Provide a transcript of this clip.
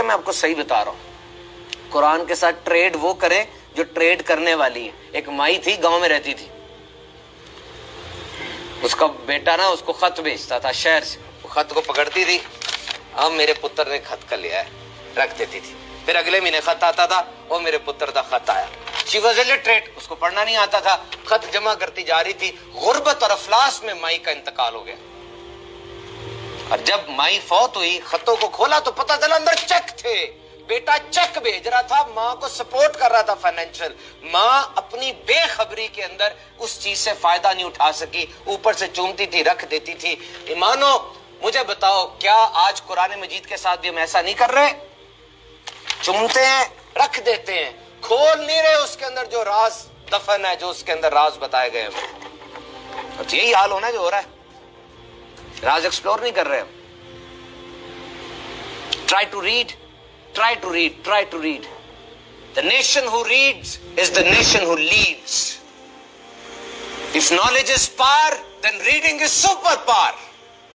میں آپ کو صحیح بتا رہا ہوں. قرآن کے ساتھ ٹریڈ وہ کرے جو ٹریڈ کرنے والی ہے. ایک مائی تھی, گاؤں میں رہتی تھی, اس کا بیٹا نا اس کو خط بھیجتا تھا شہر سے, وہ خط کو پکڑتی تھی, اب میرے پتر نے خط کر لیا ہے, رکھ دیتی تھی. پھر اگلے مہینے خط آتا تھا, اور میرے پتر کا خط آیا. شی واز illiterate, اس کو پڑھنا نہیں آتا تھا, خط جمع کرتی جا رہی تھی. غربت اور افلاس میں مائی کا انتقال ہو گیا, اور جب مائی فوت ہوئی خطوں کو کھولا تو پتہ چلا اندر چیک تھے. بیٹا چیک بھیج رہا تھا, ماں کو سپورٹ کر رہا تھا فائنینشل. ماں اپنی بے خبری کے اندر اس چیز سے فائدہ نہیں اٹھا سکی, اوپر سے چومتی تھی, رکھ دیتی تھی. ایمانو مجھے بتاؤ, کیا آج قرآن مجید کے ساتھ بھی ہم ایسا نہیں کر رہے؟ چومتے ہیں, رکھ دیتے ہیں, کھول نہیں رہے اس کے اندر جو راز دفن ہے, جو اس کے اندر راز بتائے گئے ہیں. یہی حال ہونا جو ہو رہا ہے, راز ایکسپلور نہیں کر رہے ہم. Try to read. Try to read. Try to read. The nation who reads is the nation who leads. If knowledge is power, then reading is superpower.